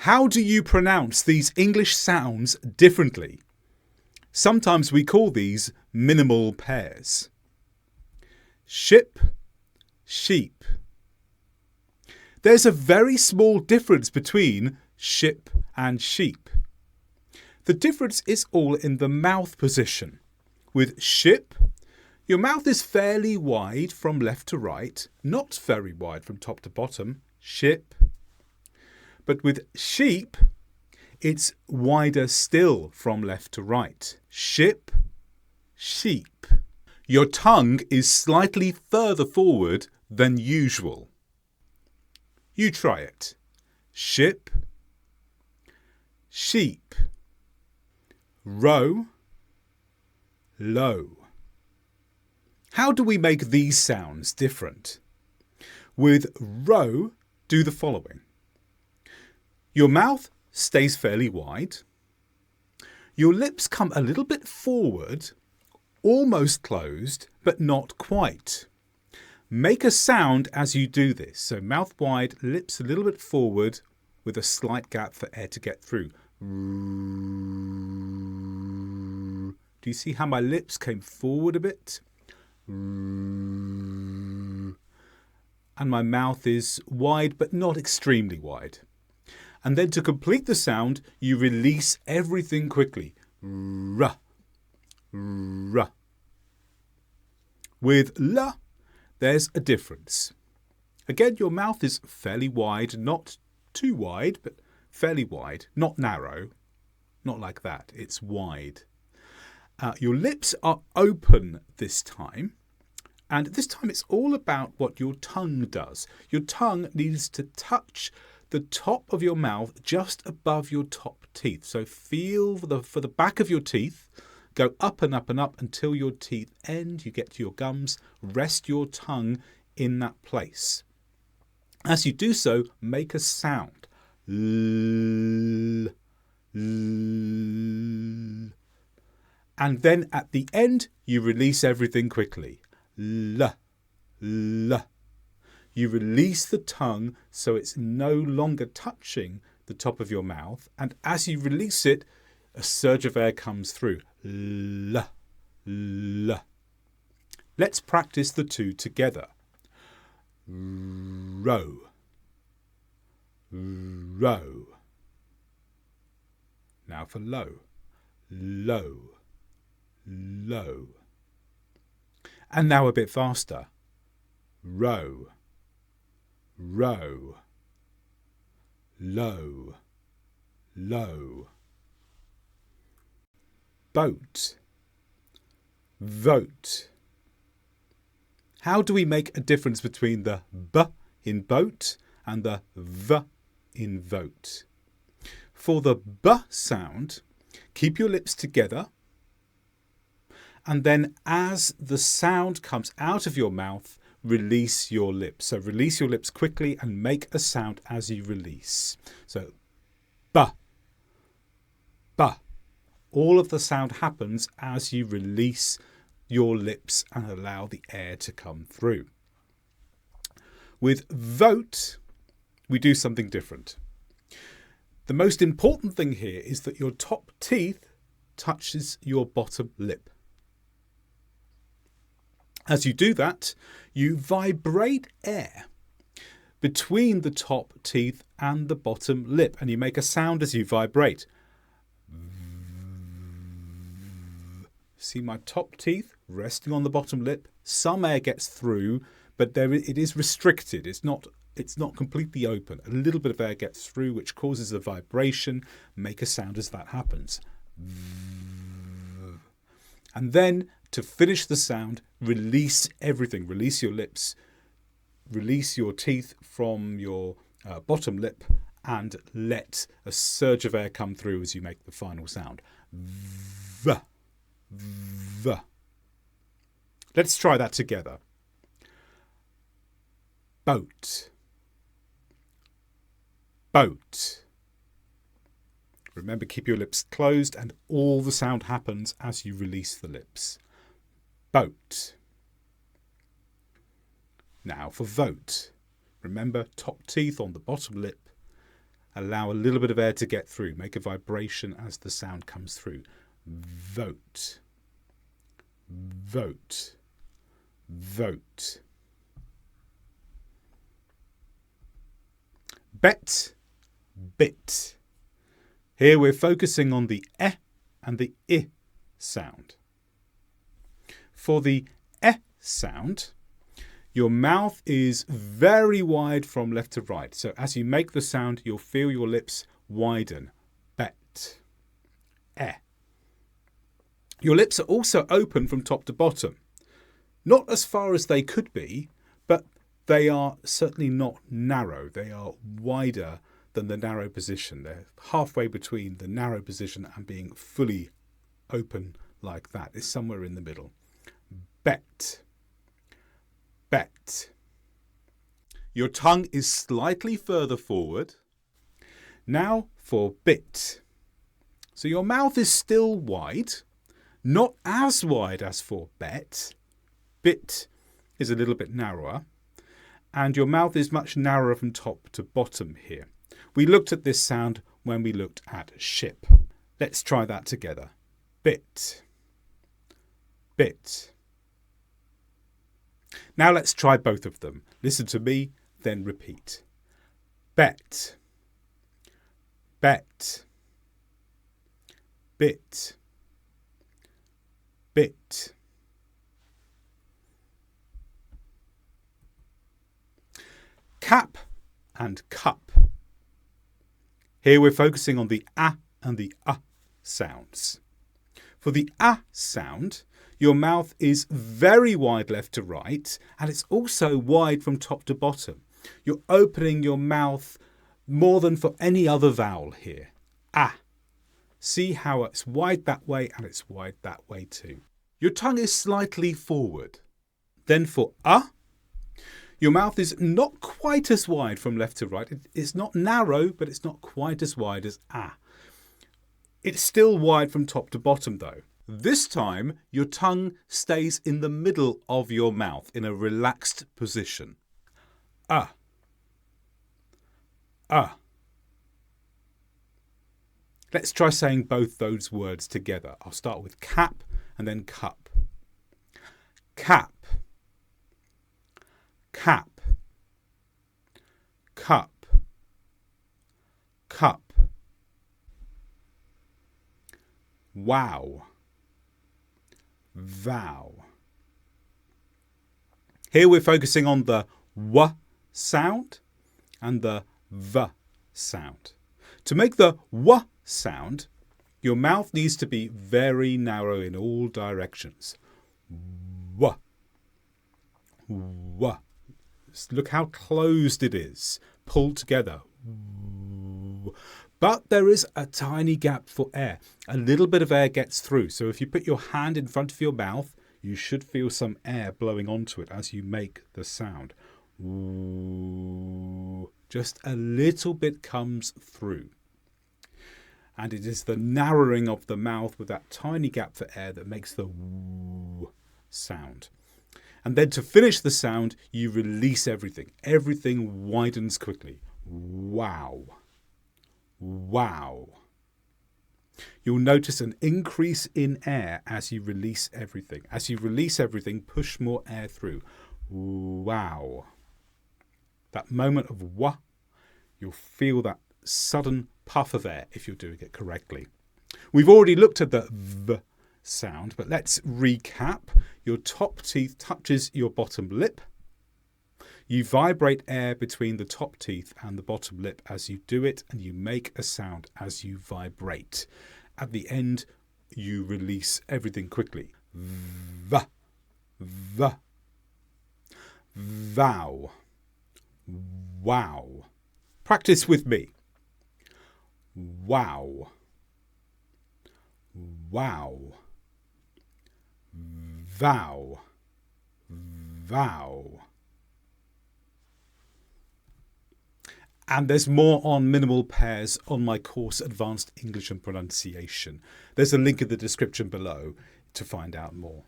How do you pronounce these English sounds differently? Sometimes we call these minimal pairs. Ship, sheep. There's a very small difference between ship and sheep. The difference is all in the mouth position. With ship, your mouth is fairly wide from left to right, not very wide from top to bottom. Ship. But with sheep, it's wider still from left to right. Ship, sheep. Your tongue is slightly further forward than usual. You try it. Ship, sheep. Row, low. How do we make these sounds different? With row, do the following. Your mouth stays fairly wide. Your lips come a little bit forward, almost closed, but not quite. Make a sound as you do this. So mouth wide, lips a little bit forward with a slight gap for air to get through. Do you see how my lips came forward a bit? And my mouth is wide, but not extremely wide. And then to complete the sound, you release everything quickly. Ra, ra. With la, there's a difference. Again, your mouth is fairly wide, not too wide, but fairly wide, not narrow, not like that. It's wide. Your lips are open this time. And this time it's all about what your tongue does. Your tongue needs to touch the top of your mouth just above your top teeth. So feel for the back of your teeth. Go up and up and up until your teeth end. You get to your gums. Rest your tongue in that place. As you do so, make a sound. L, l. And then at the end, you release everything quickly. L, l. You release the tongue so it's no longer touching the top of your mouth. And as you release it, a surge of air comes through. L, l. Let's practice the two together. Row, row. Now for low, low, low. And now a bit faster. Row, row, low, low. Boat, vote. How do we make a difference between the b in boat and the v in vote? For the b sound, keep your lips together. And then as the sound comes out of your mouth, release your lips. So release your lips quickly and make a sound as you release. So ba, ba. All of the sound happens as you release your lips and allow the air to come through. With vote, we do something different. The most important thing here is that your top teeth touches your bottom lip. As you do that, you vibrate air between the top teeth and the bottom lip, and you make a sound as you vibrate. See my top teeth resting on the bottom lip. Some air gets through, but it is restricted. It's not completely open. A little bit of air gets through, which causes a vibration. Make a sound as that happens. And then, to finish the sound, release everything. Release your lips. Release your teeth from your bottom lip and let a surge of air come through as you make the final sound. V, v. Let's try that together. Boat, boat. Remember, keep your lips closed and all the sound happens as you release the lips. Boat. Now for vote. Remember, top teeth on the bottom lip Allow a little bit of air to get through. Make a vibration as the sound comes through. Vote. Vote. Vote. Bet. Bit. Here we're focusing on the e and the I sound. For the e sound, your mouth is very wide from left to right. So as you make the sound, you'll feel your lips widen. Bet. E. Your lips are also open from top to bottom. Not as far as they could be, but they are certainly not narrow. They are wider than the narrow position. They're halfway between the narrow position and being fully open like that. It's somewhere in the middle. Bet. Bet. Your tongue is slightly further forward. Now for bit. So your mouth is still wide, not as wide as for bet. Bit is a little bit narrower, and your mouth is much narrower from top to bottom here. We looked at this sound when we looked at ship. Let's try that together. Bit. Bit. Now let's try both of them. Listen to me, then repeat. Bet. Bet. Bit. Bit. Cap and cup. Here we're focusing on the a and the sounds. For the a sound, your mouth is very wide left to right, and it's also wide from top to bottom. You're opening your mouth more than for any other vowel here. A. See how it's wide that way and it's wide that way too. Your tongue is slightly forward. Then for a, your mouth is not quite as wide from left to right. It's not narrow, but it's not quite as wide as a. It's still wide from top to bottom though. This time, your tongue stays in the middle of your mouth in a relaxed position. A. Let's try saying both those words together. I'll start with cap and then cup. Cap. Cap. Cup. Cup. Wow. Vow. Here we're focusing on the w sound and the v sound. To make the w sound, your mouth needs to be very narrow in all directions. W. W. Look how closed it is. Pulled together. But there is a tiny gap for air. A little bit of air gets through. So if you put your hand in front of your mouth, you should feel some air blowing onto it as you make the sound. Just a little bit comes through. And it is the narrowing of the mouth with that tiny gap for air that makes the w sound. And then to finish the sound, you release everything. Everything widens quickly. Wow. Wow. You'll notice an increase in air as you release everything. As you release everything, push more air through. Wow. That moment of wah, you'll feel that sudden puff of air if you're doing it correctly. We've already looked at the v sound, but let's recap. Your top teeth touches your bottom lip. You vibrate air between the top teeth and the bottom lip as you do it, and you make a sound as you vibrate. At the end, you release everything quickly. V, v, vow, wow. Practice with me. Wow, wow, vow, vow. And there's more on minimal pairs on my course Advanced English and Pronunciation. There's a link in the description below to find out more.